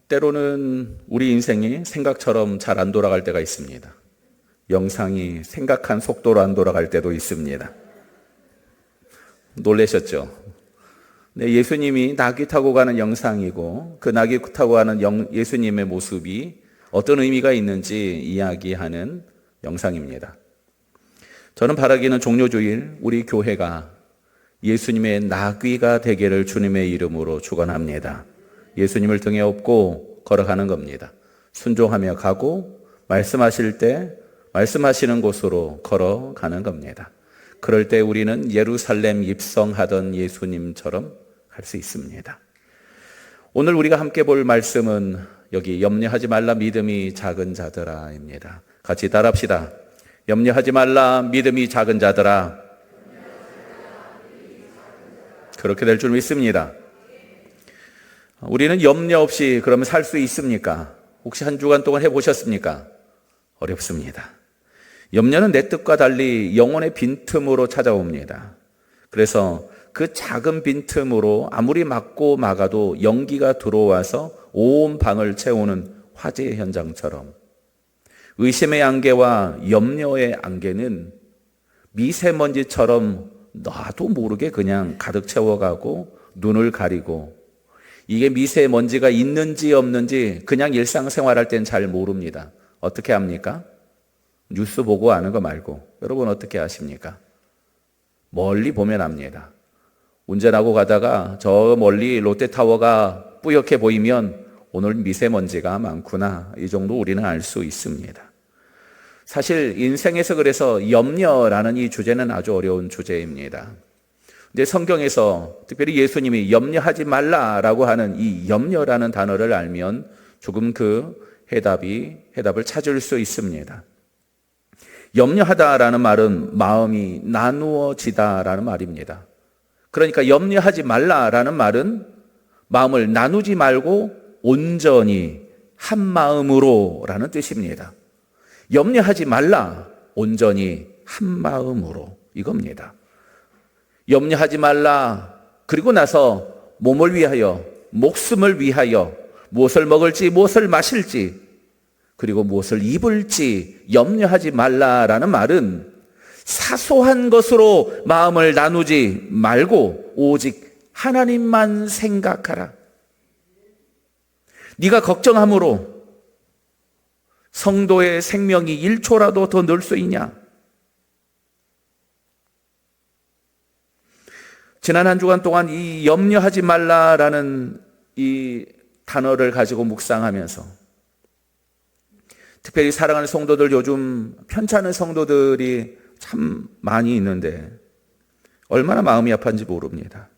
때로는 우리 인생이 생각처럼 잘 안 돌아갈 때가 있습니다. 영상이 생각한 속도로 안 돌아갈 때도 있습니다. 놀라셨죠? 네, 예수님이 나귀 타고 가는 영상이고 그 나귀 타고 가는 예수님의 모습이 어떤 의미가 있는지 이야기하는 영상입니다. 저는 바라기는 종료주일 우리 교회가 예수님의 나귀가 되기를 주님의 이름으로 축원합니다. 예수님을 등에 업고 걸어가는 겁니다. 순종하며 가고 말씀하실 때 말씀하시는 곳으로 걸어가는 겁니다. 그럴 때 우리는 예루살렘 입성하던 예수님처럼 할 수 있습니다. 오늘 우리가 함께 볼 말씀은 여기 염려하지 말라 믿음이 작은 자들아입니다. 같이 따라합시다. 염려하지 말라 믿음이 작은 자들아. 그렇게 될 줄 믿습니다. 우리는 염려 없이 그러면 살 수 있습니까? 혹시 한 주간 동안 해보셨습니까? 어렵습니다. 염려는 내 뜻과 달리 영혼의 빈틈으로 찾아옵니다. 그래서 그 작은 빈틈으로 아무리 막고 막아도 연기가 들어와서 온 방을 채우는 화재 현장처럼 의심의 안개와 염려의 안개는 미세먼지처럼 나도 모르게 그냥 가득 채워가고 눈을 가리고, 이게 미세먼지가 있는지 없는지 그냥 일상생활할 땐 잘 모릅니다. 어떻게 합니까? 뉴스 보고 아는 거 말고. 여러분 어떻게 아십니까? 멀리 보면 압니다. 운전하고 가다가 저 멀리 롯데타워가 뿌옇게 보이면 오늘 미세먼지가 많구나, 이 정도 우리는 알 수 있습니다. 사실 인생에서 그래서 염려라는 이 주제는 아주 어려운 주제입니다. 근데 성경에서 특별히 예수님이 염려하지 말라라고 하는 이 염려라는 단어를 알면 조금 그 해답을 찾을 수 있습니다. 염려하다라는 말은 마음이 나누어지다라는 말입니다. 그러니까 염려하지 말라라는 말은 마음을 나누지 말고 온전히 한 마음으로라는 뜻입니다. 염려하지 말라, 온전히 한 마음으로, 이겁니다. 염려하지 말라, 그리고 나서 몸을 위하여, 목숨을 위하여 무엇을 먹을지 무엇을 마실지 그리고 무엇을 입을지 염려하지 말라라는 말은 사소한 것으로 마음을 나누지 말고 오직 하나님만 생각하라. 네가 걱정함으로 성도의 생명이 1초라도 더 늘 수 있냐? 지난 한 주간 동안 이 염려하지 말라라는 이 단어를 가지고 묵상하면서, 특별히 사랑하는 성도들, 요즘 편찮은 성도들이 참 많이 있는데 얼마나 마음이 아픈지 모릅니다.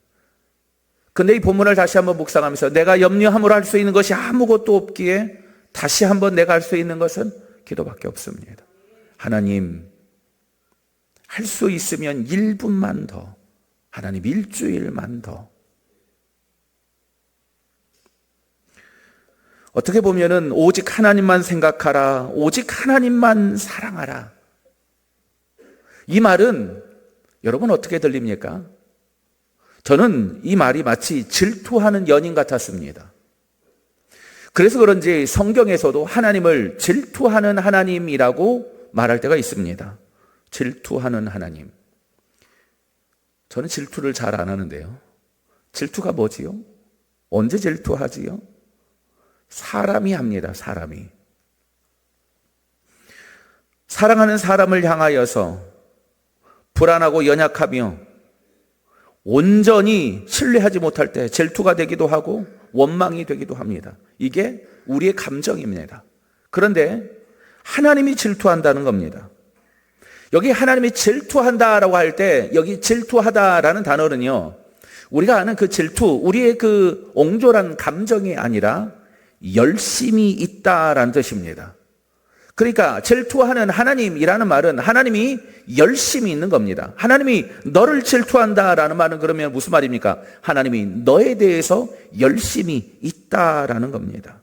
근데 이 본문을 다시 한번 묵상하면서 내가 염려함으로 할 수 있는 것이 아무것도 없기에 다시 한번 내가 할 수 있는 것은 기도밖에 없습니다. 하나님, 할 수 있으면 1분만 더, 하나님 일주일만 더. 어떻게 보면은 오직 하나님만 생각하라, 오직 하나님만 사랑하라, 이 말은 여러분 어떻게 들립니까? 저는 이 말이 마치 질투하는 연인 같았습니다. 그래서 그런지 성경에서도 하나님을 질투하는 하나님이라고 말할 때가 있습니다. 질투하는 하나님. 저는 질투를 잘 안 하는데요. 질투가 뭐지요? 언제 질투하지요? 사람이 합니다. 사람이. 사랑하는 사람을 향하여서 불안하고 연약하며 온전히 신뢰하지 못할 때 질투가 되기도 하고 원망이 되기도 합니다. 이게 우리의 감정입니다. 그런데 하나님이 질투한다는 겁니다. 여기 하나님이 질투한다라고 할 때 여기 질투하다라는 단어는요, 우리가 아는 그 질투, 우리의 그 옹졸한 감정이 아니라 열심이 있다라는 뜻입니다. 그러니까 질투하는 하나님이라는 말은 하나님이 열심이 있는 겁니다. 하나님이 너를 질투한다라는 말은 그러면 무슨 말입니까? 하나님이 너에 대해서 열심이 있다라는 겁니다.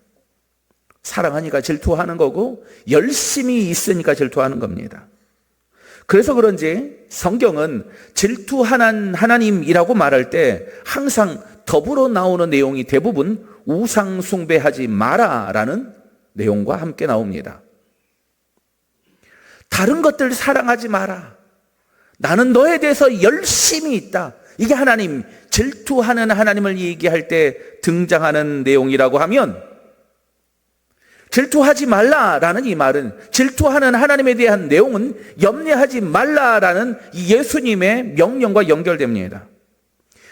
사랑하니까 질투하는 거고 열심히 있으니까 질투하는 겁니다. 그래서 그런지 성경은 질투하는 하나님이라고 말할 때 항상 더불어 나오는 내용이 대부분 우상 숭배하지 마라라는 내용과 함께 나옵니다. 다른 것들 사랑하지 마라. 나는 너에 대해서 열심히 있다. 이게 하나님, 질투하는 하나님을 얘기할 때 등장하는 내용이라고 하면, 질투하지 말라라는 이 말은, 질투하는 하나님에 대한 내용은 염려하지 말라라는 이 예수님의 명령과 연결됩니다.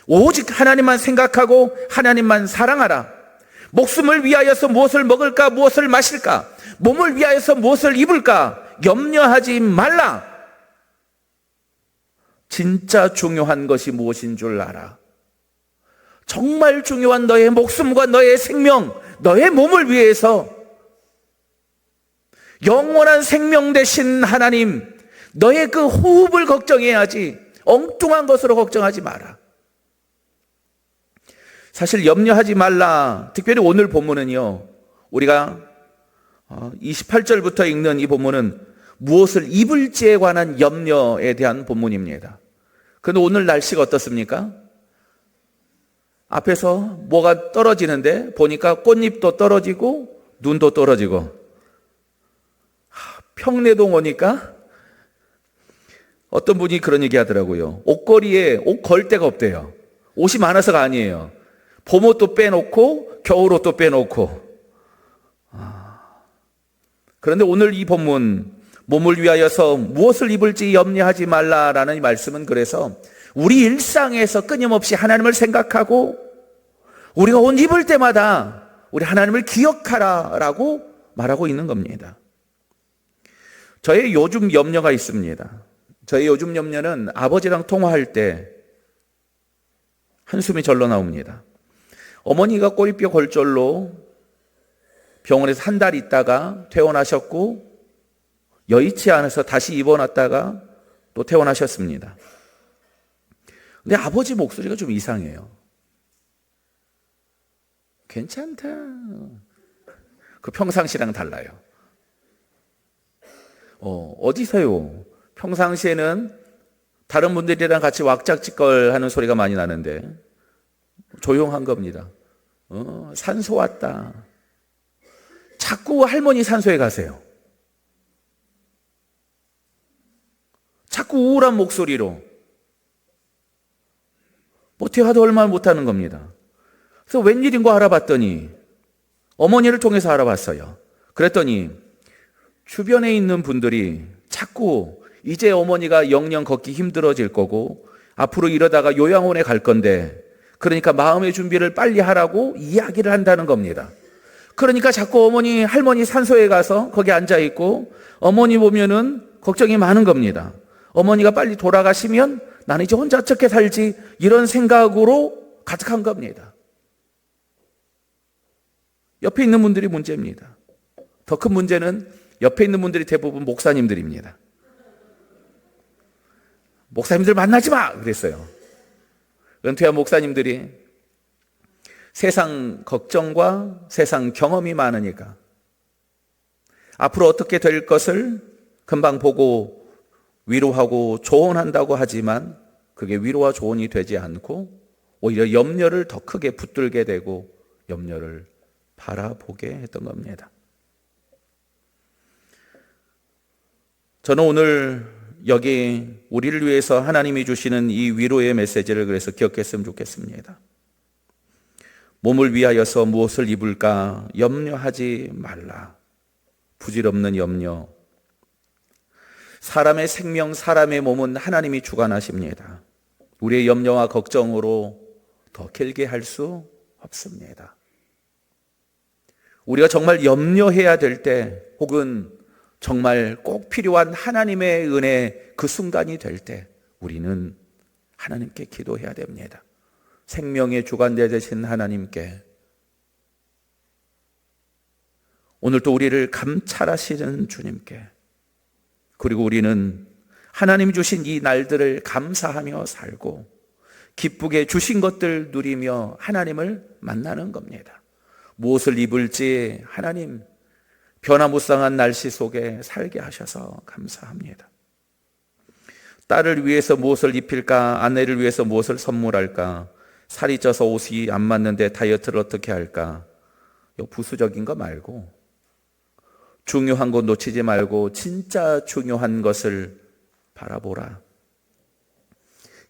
오직 하나님만 생각하고 하나님만 사랑하라. 목숨을 위하여서 무엇을 먹을까, 무엇을 마실까, 몸을 위하여서 무엇을 입을까 염려하지 말라. 진짜 중요한 것이 무엇인 줄 알아. 정말 중요한 너의 목숨과 너의 생명, 너의 몸을 위해서 영원한 생명 되신 하나님, 너의 그 호흡을 걱정해야지 엉뚱한 것으로 걱정하지 마라. 사실 염려하지 말라, 특별히 오늘 본문은요, 우리가 28절부터 읽는 이 본문은 무엇을 입을지에 관한 염려에 대한 본문입니다. 그런데 오늘 날씨가 어떻습니까? 앞에서 뭐가 떨어지는데 보니까 꽃잎도 떨어지고 눈도 떨어지고, 평내동 오니까 어떤 분이 그런 얘기 하더라고요. 옷걸이에 옷 걸 데가 없대요. 옷이 많아서가 아니에요. 봄옷도 빼놓고 겨울옷도 빼놓고. 그런데 오늘 이 본문, 몸을 위하여서 무엇을 입을지 염려하지 말라라는 이 말씀은, 그래서 우리 일상에서 끊임없이 하나님을 생각하고 우리가 옷 입을 때마다 우리 하나님을 기억하라라고 말하고 있는 겁니다. 저의 요즘 염려가 있습니다. 저의 요즘 염려는 아버지랑 통화할 때 한숨이 절로 나옵니다. 어머니가 꼬리뼈 골절로 병원에서 한 달 있다가 퇴원하셨고, 여의치 않아서 다시 입원했다가 또 퇴원하셨습니다. 근데 아버지 목소리가 좀 이상해요. 괜찮다. 그 평상시랑 달라요. 어디서요? 평상시에는 다른 분들이랑 같이 왁작지껄 하는 소리가 많이 나는데 조용한 겁니다. 산소 왔다. 자꾸 할머니 산소에 가세요. 자꾸 우울한 목소리로. 뭐 대화도 얼마 못하는 겁니다. 그래서 웬일인가 알아봤더니, 어머니를 통해서 알아봤어요. 그랬더니 주변에 있는 분들이 자꾸 이제 어머니가 영영 걷기 힘들어질 거고 앞으로 이러다가 요양원에 갈 건데, 그러니까 마음의 준비를 빨리 하라고 이야기를 한다는 겁니다. 그러니까 자꾸 어머니, 할머니 산소에 가서 거기 앉아 있고, 어머니 보면은 걱정이 많은 겁니다. 어머니가 빨리 돌아가시면 나는 이제 혼자 어떻게 살지, 이런 생각으로 가득한 겁니다. 옆에 있는 분들이 문제입니다. 더 큰 문제는 옆에 있는 분들이 대부분 목사님들입니다. 목사님들 만나지 마! 그랬어요. 은퇴한 목사님들이 세상 걱정과 세상 경험이 많으니까 앞으로 어떻게 될 것을 금방 보고 위로하고 조언한다고 하지만 그게 위로와 조언이 되지 않고 오히려 염려를 더 크게 붙들게 되고 염려를 바라보게 했던 겁니다. 저는 오늘 여기 우리를 위해서 하나님이 주시는 이 위로의 메시지를 그래서 기억했으면 좋겠습니다. 몸을 위하여서 무엇을 입을까 염려하지 말라. 부질없는 염려. 사람의 생명, 사람의 몸은 하나님이 주관하십니다. 우리의 염려와 걱정으로 더 길게 할 수 없습니다. 우리가 정말 염려해야 될 때, 혹은 정말 꼭 필요한 하나님의 은혜 그 순간이 될 때 우리는 하나님께 기도해야 됩니다. 생명의 주관자 되신 하나님께, 오늘 또 우리를 감찰하시는 주님께, 그리고 우리는 하나님 주신 이 날들을 감사하며 살고 기쁘게 주신 것들 누리며 하나님을 만나는 겁니다. 무엇을 입을지 하나님 변화무쌍한 날씨 속에 살게 하셔서 감사합니다. 딸을 위해서 무엇을 입힐까, 아내를 위해서 무엇을 선물할까, 살이 쪄서 옷이 안 맞는데 다이어트를 어떻게 할까? 이 부수적인 거 말고 중요한 거 놓치지 말고 진짜 중요한 것을 바라보라.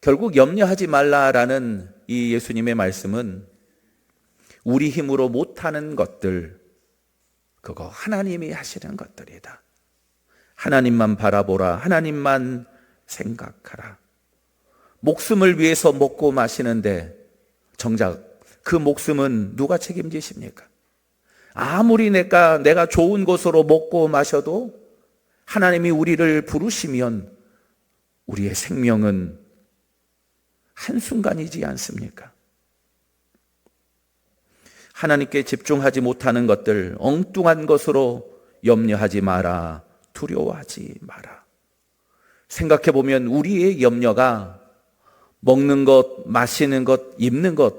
결국 염려하지 말라라는 이 예수님의 말씀은 우리 힘으로 못하는 것들, 그거 하나님이 하시는 것들이다. 하나님만 바라보라. 하나님만 생각하라. 목숨을 위해서 먹고 마시는데 정작 그 목숨은 누가 책임지십니까? 아무리 내가 좋은 곳으로 먹고 마셔도 하나님이 우리를 부르시면 우리의 생명은 한순간이지 않습니까? 하나님께 집중하지 못하는 것들, 엉뚱한 것으로 염려하지 마라. 두려워하지 마라. 생각해 보면 우리의 염려가 먹는 것, 마시는 것, 입는 것,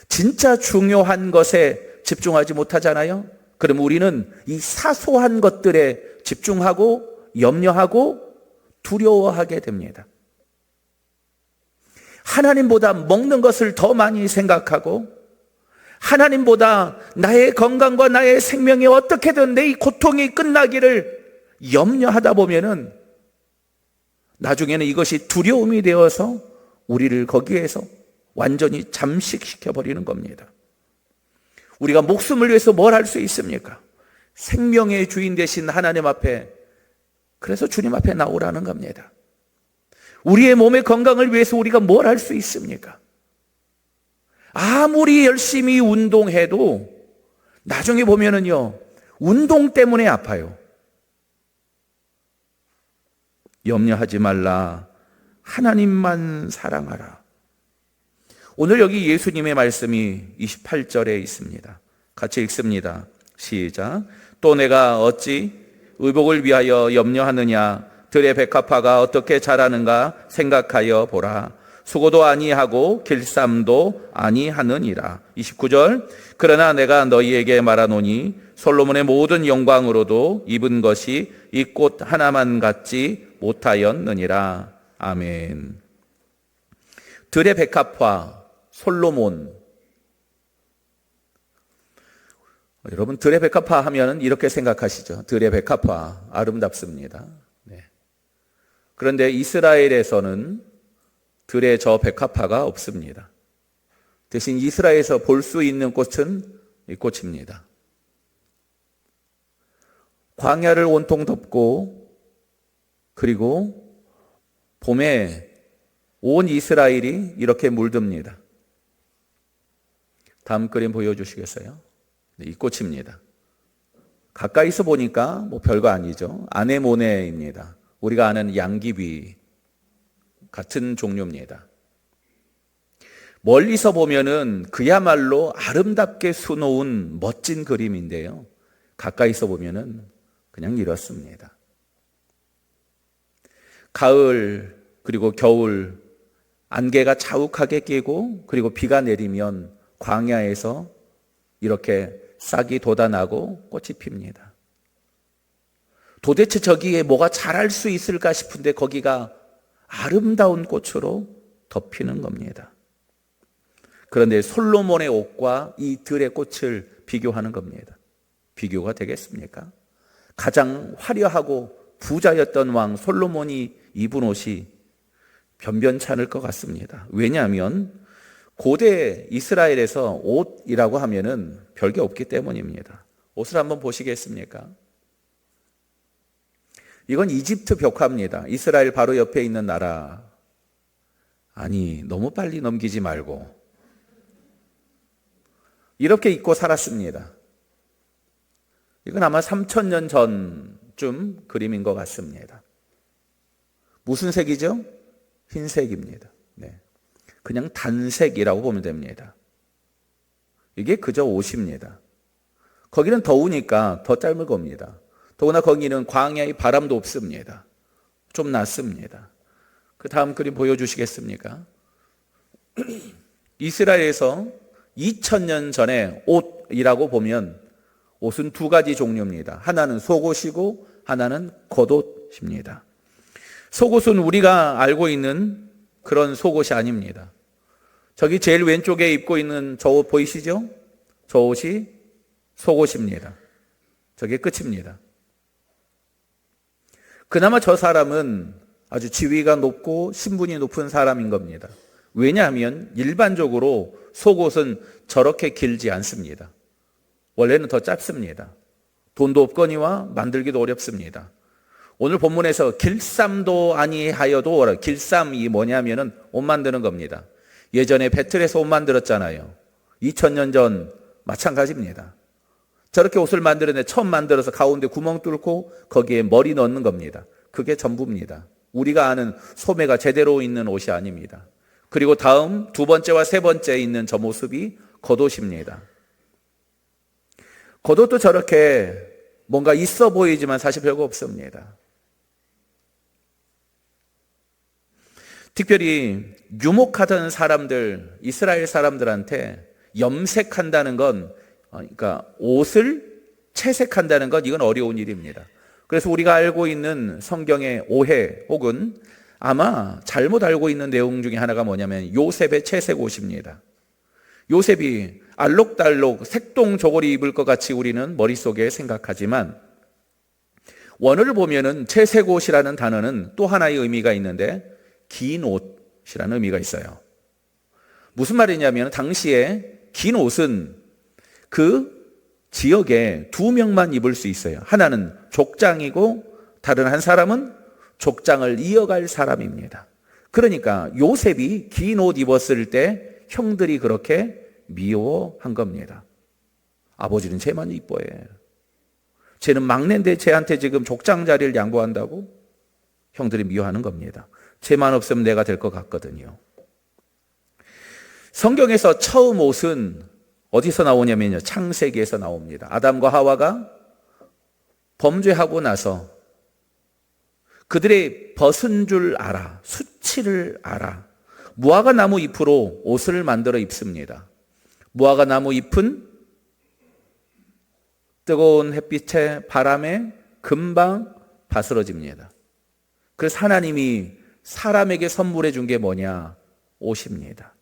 진짜 중요한 것에 집중하지 못하잖아요. 그럼 우리는 이 사소한 것들에 집중하고 염려하고 두려워하게 됩니다. 하나님보다 먹는 것을 더 많이 생각하고 하나님보다 나의 건강과 나의 생명이 어떻게든 내 이 고통이 끝나기를 염려하다 보면은 나중에는 이것이 두려움이 되어서 우리를 거기에서 완전히 잠식시켜 버리는 겁니다. 우리가 목숨을 위해서 뭘 할 수 있습니까? 생명의 주인 되신 하나님 앞에, 그래서 주님 앞에 나오라는 겁니다. 우리의 몸의 건강을 위해서 우리가 뭘 할 수 있습니까? 아무리 열심히 운동해도 나중에 보면은요, 운동 때문에 아파요. 염려하지 말라. 하나님만 사랑하라. 오늘 여기 예수님의 말씀이 28절에 있습니다. 같이 읽습니다. 시작. 또 내가 어찌 의복을 위하여 염려하느냐? 들의 백합화가 어떻게 자라는가 생각하여 보라. 수고도 아니하고 길쌈도 아니하느니라. 29절. 그러나 내가 너희에게 말하노니 솔로몬의 모든 영광으로도 입은 것이 이 꽃 하나만 같지 못하였느니라. 아멘. 들의 백합화, 솔로몬. 여러분, 들의 백합화 하면 이렇게 생각하시죠. 들의 백합화 아름답습니다. 네. 그런데 이스라엘에서는 들의 저 백합화가 없습니다. 대신 이스라엘에서 볼 수 있는 꽃은 이 꽃입니다. 광야를 온통 덮고 그리고 봄에 온 이스라엘이 이렇게 물듭니다. 다음 그림 보여주시겠어요? 이 꽃입니다. 가까이서 보니까 뭐 별거 아니죠. 아네모네입니다. 우리가 아는 양귀비 같은 종류입니다. 멀리서 보면은 그야말로 아름답게 수놓은 멋진 그림인데요. 가까이서 보면은 그냥 이렇습니다. 가을 그리고 겨울 안개가 자욱하게 끼고 그리고 비가 내리면 광야에서 이렇게 싹이 돋아나고 꽃이 핍니다. 도대체 저기에 뭐가 자랄 수 있을까 싶은데 거기가 아름다운 꽃으로 덮이는 겁니다. 그런데 솔로몬의 옷과 이 들의 꽃을 비교하는 겁니다. 비교가 되겠습니까? 가장 화려하고 부자였던 왕 솔로몬이 입은 옷이 변변치 않을 것 같습니다. 왜냐하면 고대 이스라엘에서 옷이라고 하면은 별게 없기 때문입니다. 옷을 한번 보시겠습니까? 이건 이집트 벽화입니다. 이스라엘 바로 옆에 있는 나라. 아니, 너무 빨리 넘기지 말고 이렇게 입고 살았습니다. 이건 아마 3000년 전쯤 그림인 것 같습니다. 무슨 색이죠? 흰색입니다. 네. 그냥 단색이라고 보면 됩니다. 이게 그저 옷입니다. 거기는 더우니까 더 짧은 겁니다. 더구나 거기는 광야의 바람도 없습니다. 좀 낫습니다. 그 다음 그림 보여주시겠습니까? 이스라엘에서 2000년 전에 옷이라고 보면 옷은 두 가지 종류입니다. 하나는 속옷이고 하나는 겉옷입니다. 속옷은 우리가 알고 있는 그런 속옷이 아닙니다. 저기 제일 왼쪽에 입고 있는 저 옷 보이시죠? 저 옷이 속옷입니다. 저게 끝입니다. 그나마 저 사람은 아주 지위가 높고 신분이 높은 사람인 겁니다. 왜냐하면 일반적으로 속옷은 저렇게 길지 않습니다. 원래는 더 짧습니다. 돈도 없거니와 만들기도 어렵습니다. 오늘 본문에서 길쌈도 아니하여도, 길쌈이 뭐냐면은 옷 만드는 겁니다. 예전에 배틀에서 옷 만들었잖아요. 2000년 전 마찬가지입니다. 저렇게 옷을 만드는데 처음 만들어서 가운데 구멍 뚫고 거기에 머리 넣는 겁니다. 그게 전부입니다. 우리가 아는 소매가 제대로 있는 옷이 아닙니다. 그리고 다음 두 번째와 세 번째 있는 저 모습이 겉옷입니다. 겉옷도 저렇게 뭔가 있어 보이지만 사실 별거 없습니다. 특별히 유목하던 사람들, 이스라엘 사람들한테 염색한다는 건, 그러니까 옷을 채색한다는 건 이건 어려운 일입니다. 그래서 우리가 알고 있는 성경의 오해 혹은 아마 잘못 알고 있는 내용 중에 하나가 뭐냐면 요셉의 채색 옷입니다. 요셉이 알록달록 색동 저고리 입을 것 같이 우리는 머릿속에 생각하지만 원어를 보면은 채색 옷이라는 단어는 또 하나의 의미가 있는데 긴 옷이라는 의미가 있어요. 무슨 말이냐면 당시에 긴 옷은 그 지역에 두 명만 입을 수 있어요. 하나는 족장이고 다른 한 사람은 족장을 이어갈 사람입니다. 그러니까 요셉이 긴 옷 입었을 때 형들이 그렇게 미워한 겁니다. 아버지는 쟤만 이뻐해. 쟤는 막내인데 쟤한테 지금 족장 자리를 양보한다고? 형들이 미워하는 겁니다. 쟤만 없으면 내가 될 것 같거든요. 성경에서 처음 옷은 어디서 나오냐면요, 창세기에서 나옵니다. 아담과 하와가 범죄하고 나서 그들의 벗은 줄 알아, 수치를 알아, 무화과 나무 잎으로 옷을 만들어 입습니다. 무화과 나무 잎은 뜨거운 햇빛에 바람에 금방 바스러집니다. 그래서 하나님이 사람에게 선물해 준 게 뭐냐? 옷입니다.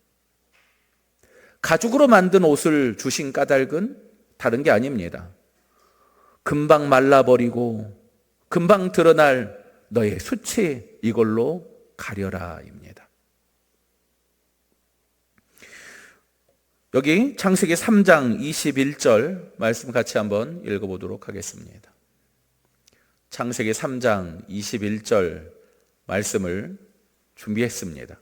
가죽으로 만든 옷을 주신 까닭은 다른 게 아닙니다. 금방 말라버리고 금방 드러날 너의 수치, 이걸로 가려라입니다. 여기 창세기 3장 21절 말씀 같이 한번 읽어보도록 하겠습니다. 창세기 3장 21절 말씀을 준비했습니다.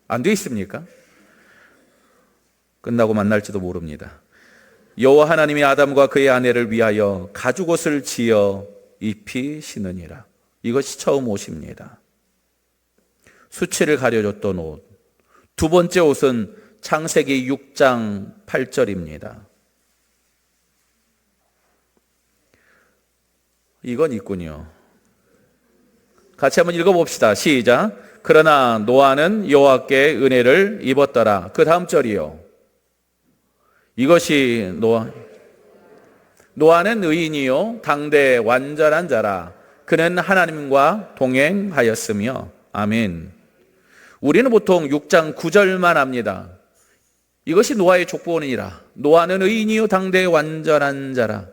안 돼 있습니까? 끝나고 만날지도 모릅니다. 여호와 하나님이 아담과 그의 아내를 위하여 가죽옷을 지어 입히시느니라. 이것이 처음 옷입니다. 수치를 가려줬던 옷. 두 번째 옷은 창세기 6장 8절입니다. 이건 있군요. 같이 한번 읽어봅시다. 시작. 그러나 노아는 여호와께 은혜를 입었더라. 그 다음 절이요. 이것이 노아는 의인이요 당대 완전한 자라. 그는 하나님과 동행하였으며. 아멘. 우리는 보통 6장 9절만 압니다. 이것이 노아의 족보원이라. 노아는 의인이요 당대 완전한 자라.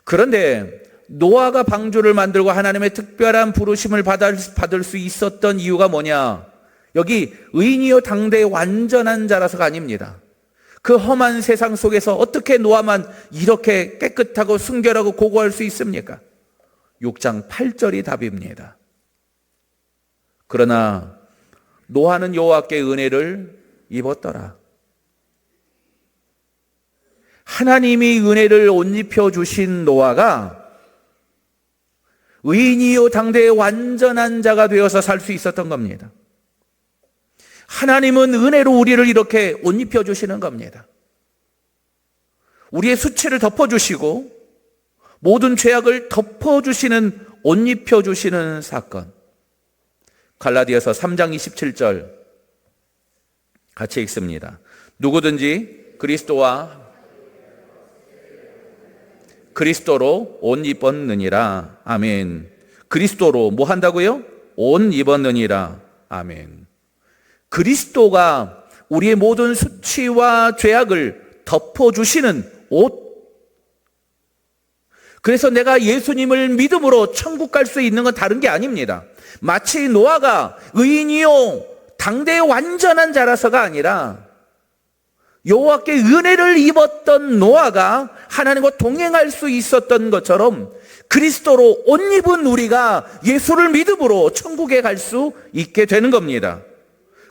그런데 노아가 방주를 만들고 하나님의 특별한 부르심을 받을 수 있었던 이유가 뭐냐? 여기 의인이요 당대 완전한 자라서가 아닙니다. 그 험한 세상 속에서 어떻게 노아만 이렇게 깨끗하고 순결하고 고고할 수 있습니까? 6장 8절이 답입니다. 그러나 노아는 여호와께 은혜를 입었더라. 하나님이 은혜를 옷 입혀 주신 노아가 의인이요 당대의 완전한 자가 되어서 살 수 있었던 겁니다. 하나님은 은혜로 우리를 이렇게 옷 입혀 주시는 겁니다. 우리의 수치를 덮어주시고 모든 죄악을 덮어주시는, 옷 입혀 주시는 사건. 갈라디아서 3장 27절 같이 읽습니다. 누구든지 그리스도로 옷 입었느니라. 아멘. 그리스도로 뭐 한다고요? 옷 입었느니라. 아멘. 그리스도가 우리의 모든 수치와 죄악을 덮어주시는 옷. 그래서 내가 예수님을 믿음으로 천국 갈 수 있는 건 다른 게 아닙니다. 마치 노아가 의인이요 당대의 완전한 자라서가 아니라 여호와께 은혜를 입었던 노아가 하나님과 동행할 수 있었던 것처럼 그리스도로 옷 입은 우리가 예수를 믿음으로 천국에 갈 수 있게 되는 겁니다.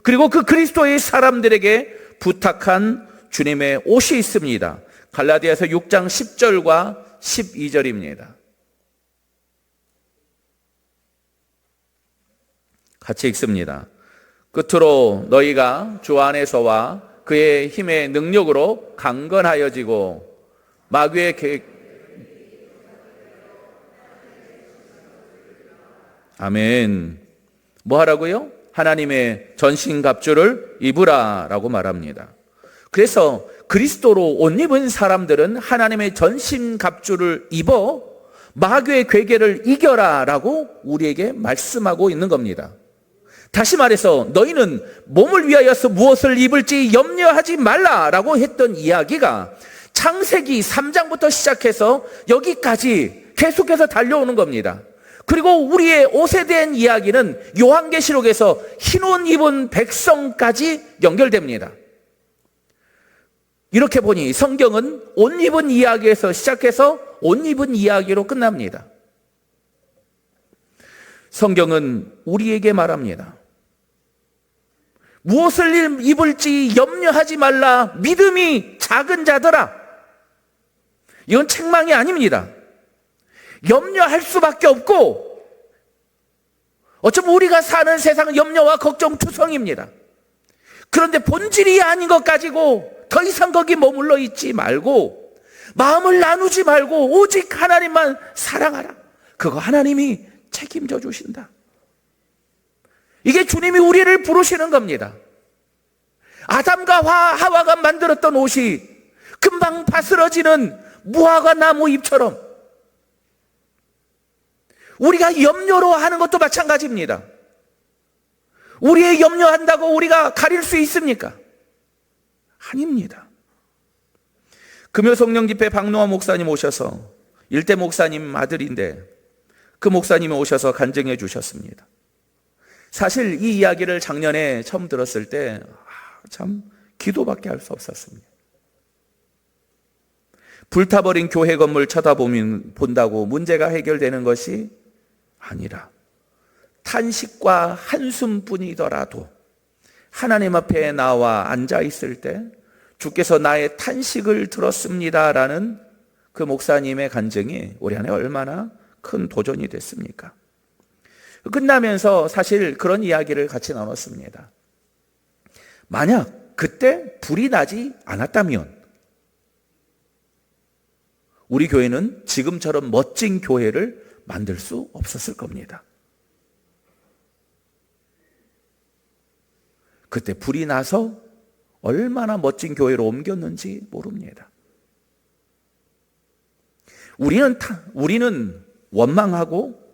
그리고 그 그리스도의 사람들에게 부탁한 주님의 옷이 있습니다. 갈라디아서 6장 10절과 12절입니다. 같이 읽습니다. 끝으로 너희가 주 안에서와 그의 힘의 능력으로 강건하여지고 마귀의 아멘. 뭐 하라고요? 하나님의 전신갑주를 입으라 라고 말합니다. 그래서 그리스도로 옷 입은 사람들은 하나님의 전신갑주를 입어 마귀의 괴계를 이겨라 라고 우리에게 말씀하고 있는 겁니다. 다시 말해서 너희는 몸을 위하여서 무엇을 입을지 염려하지 말라라고 했던 이야기가 창세기 3장부터 시작해서 여기까지 계속해서 달려오는 겁니다. 그리고 우리의 옷에 대한 이야기는 요한계시록에서 흰옷 입은 백성까지 연결됩니다. 이렇게 보니 성경은 옷 입은 이야기에서 시작해서 옷 입은 이야기로 끝납니다. 성경은 우리에게 말합니다. 무엇을 입을지 염려하지 말라. 믿음이 작은 자들아. 이건 책망이 아닙니다. 염려할 수밖에 없고 어쩌면 우리가 사는 세상은 염려와 걱정 투성입니다. 그런데 본질이 아닌 것 가지고 더 이상 거기 머물러 있지 말고 마음을 나누지 말고 오직 하나님만 사랑하라. 그거 하나님이 책임져 주신다. 이게 주님이 우리를 부르시는 겁니다. 아담과 하와가 만들었던 옷이 금방 바스러지는 무화과 나무 잎처럼 우리가 염려로 하는 것도 마찬가지입니다. 우리의 염려한다고 우리가 가릴 수 있습니까? 아닙니다. 금요성령 집회 박노아 목사님 오셔서 일대 목사님 아들인데 그 목사님이 오셔서 간증해 주셨습니다. 사실 이 이야기를 작년에 처음 들었을 때 참 기도밖에 할 수 없었습니다. 불타버린 교회 건물 쳐다본다고 문제가 해결되는 것이 아니라 탄식과 한숨뿐이더라도 하나님 앞에 나와 앉아 있을 때 주께서 나의 탄식을 들었습니다라는 그 목사님의 간증이 우리 안에 얼마나 큰 도전이 됐습니까? 끝나면서 사실 그런 이야기를 같이 나눴습니다. 만약 그때 불이 나지 않았다면 우리 교회는 지금처럼 멋진 교회를 만들 수 없었을 겁니다. 그때 불이 나서 얼마나 멋진 교회로 옮겼는지 모릅니다. 우리는 원망하고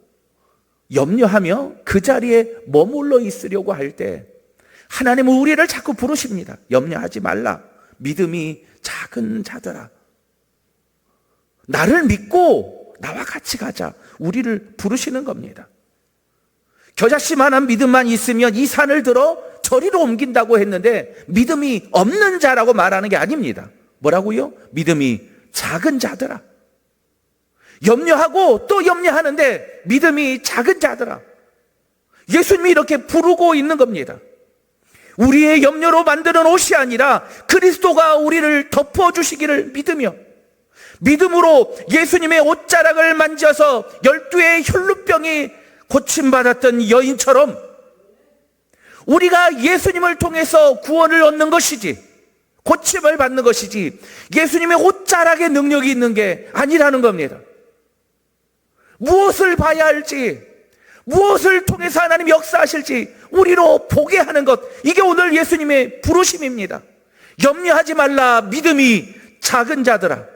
염려하며 그 자리에 머물러 있으려고 할 때 하나님은 우리를 자꾸 부르십니다. 염려하지 말라. 믿음이 작은 자들아. 나를 믿고 나와 같이 가자. 우리를 부르시는 겁니다. 겨자씨만한 믿음만 있으면 이 산을 들어 저리로 옮긴다고 했는데 믿음이 없는 자라고 말하는 게 아닙니다. 뭐라고요? 믿음이 작은 자들아. 염려하고 또 염려하는데 믿음이 작은 자들아. 예수님이 이렇게 부르고 있는 겁니다. 우리의 염려로 만드는 옷이 아니라 그리스도가 우리를 덮어주시기를 믿으며 믿음으로 예수님의 옷자락을 만져서 12의 혈루병이 고침받았던 여인처럼 우리가 예수님을 통해서 구원을 얻는 것이지 고침을 받는 것이지 예수님의 옷자락에 능력이 있는 게 아니라는 겁니다. 무엇을 봐야 할지 무엇을 통해서 하나님 역사하실지 우리로 보게 하는 것, 이게 오늘 예수님의 부르심입니다. 염려하지 말라. 믿음이 작은 자들아.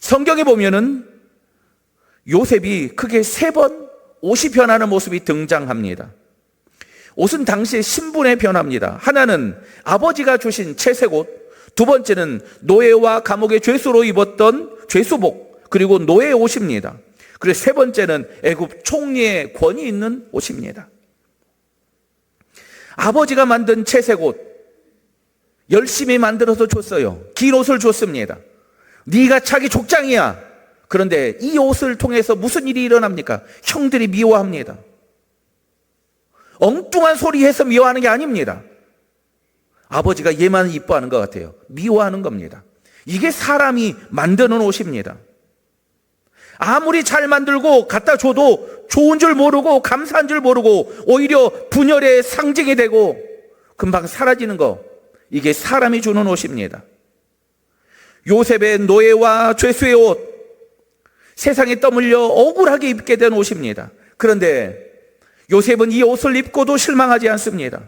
성경에 보면은 요셉이 크게 3번 옷이 변하는 모습이 등장합니다. 옷은 당시의 신분의 변화입니다. 하나는 아버지가 주신 채색 옷, 두 번째는 노예와 감옥의 죄수로 입었던 죄수복, 그리고 노예 옷입니다. 그리고 세 번째는 애굽 총리의 권위 있는 옷입니다. 아버지가 만든 채색 옷, 열심히 만들어서 줬어요. 긴 옷을 줬습니다. 네가 자기 족장이야. 그런데 이 옷을 통해서 무슨 일이 일어납니까? 형들이 미워합니다. 엉뚱한 소리 해서 미워하는 게 아닙니다. 아버지가 얘만 이뻐하는 것 같아요. 미워하는 겁니다. 이게 사람이 만드는 옷입니다. 아무리 잘 만들고 갖다 줘도 좋은 줄 모르고 감사한 줄 모르고 오히려 분열의 상징이 되고 금방 사라지는 거, 이게 사람이 주는 옷입니다. 요셉의 노예와 죄수의 옷, 세상에 떠밀려 억울하게 입게 된 옷입니다. 그런데 요셉은 이 옷을 입고도 실망하지 않습니다.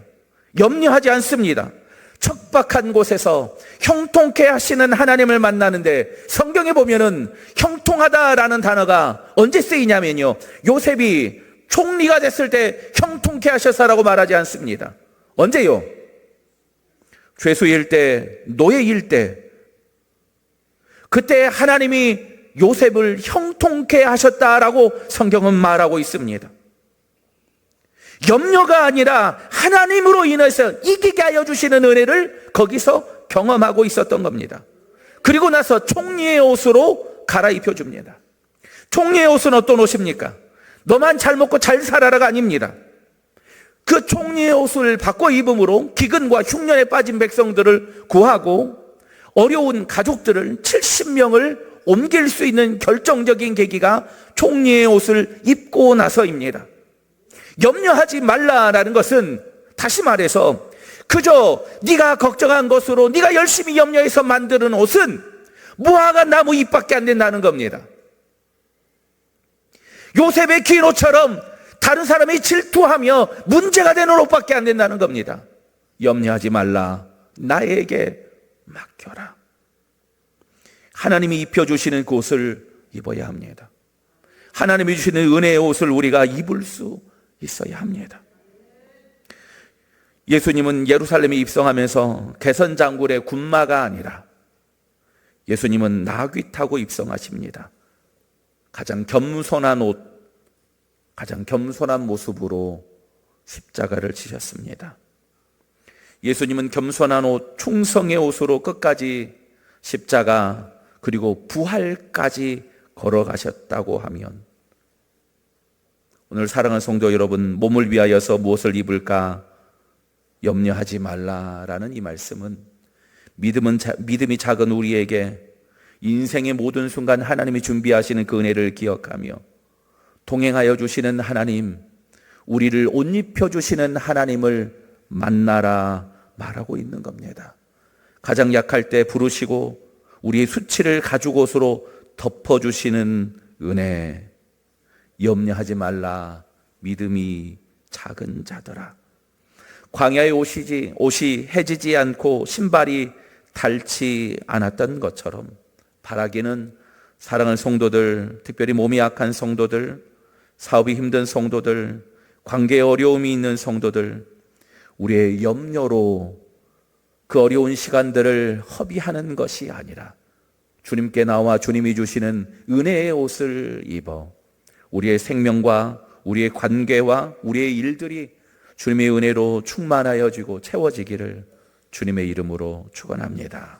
염려하지 않습니다. 척박한 곳에서 형통케 하시는 하나님을 만나는데 성경에 보면은 형통하다라는 단어가 언제 쓰이냐면요, 요셉이 총리가 됐을 때 형통케 하셨사라고 말하지 않습니다. 언제요? 죄수일 때, 노예일 때, 그때 하나님이 요셉을 형통케 하셨다라고 성경은 말하고 있습니다. 염려가 아니라 하나님으로 인해서 이기게 하여 주시는 은혜를 거기서 경험하고 있었던 겁니다. 그리고 나서 총리의 옷으로 갈아입혀 줍니다. 총리의 옷은 어떤 옷입니까? 너만 잘 먹고 잘 살아라가 아닙니다. 그 총리의 옷을 바꿔 입음으로 기근과 흉년에 빠진 백성들을 구하고 어려운 가족들을 70명을 옮길 수 있는 결정적인 계기가 총리의 옷을 입고 나서입니다. 염려하지 말라라는 것은 다시 말해서 그저 네가 걱정한 것으로 네가 열심히 염려해서 만드는 옷은 무화과 나무 잎밖에 안 된다는 겁니다. 요셉의 긴 옷처럼 다른 사람이 질투하며 문제가 되는 옷밖에 안 된다는 겁니다. 염려하지 말라, 나에게 맡겨라. 하나님이 입혀주시는 그 옷을 입어야 합니다. 하나님이 주시는 은혜의 옷을 우리가 입을 수 있어야 합니다. 예수님은 예루살렘에 입성하면서 개선장굴의 군마가 아니라 예수님은 나귀 타고 입성하십니다. 가장 겸손한 옷, 가장 겸손한 모습으로 십자가를 지셨습니다. 예수님은 겸손한 옷, 충성의 옷으로 끝까지 십자가 그리고 부활까지 걸어가셨다고 하면 오늘 사랑하는 성도 여러분, 몸을 위하여서 무엇을 입을까 염려하지 말라라는 이 말씀은 믿음이 작은 우리에게 인생의 모든 순간 하나님이 준비하시는 그 은혜를 기억하며 동행하여 주시는 하나님, 우리를 옷 입혀 주시는 하나님을 만나라 말하고 있는 겁니다. 가장 약할 때 부르시고 우리의 수치를 가죽옷으로 덮어주시는 은혜, 염려하지 말라, 믿음이 작은 자들아. 광야의 옷이 해지지 않고 신발이 닳지 않았던 것처럼 바라기는 사랑하는 성도들, 특별히 몸이 약한 성도들, 사업이 힘든 성도들, 관계에 어려움이 있는 성도들, 우리의 염려로 그 어려운 시간들을 허비하는 것이 아니라 주님께 나와 주님이 주시는 은혜의 옷을 입어 우리의 생명과 우리의 관계와 우리의 일들이 주님의 은혜로 충만하여지고 채워지기를 주님의 이름으로 축원합니다.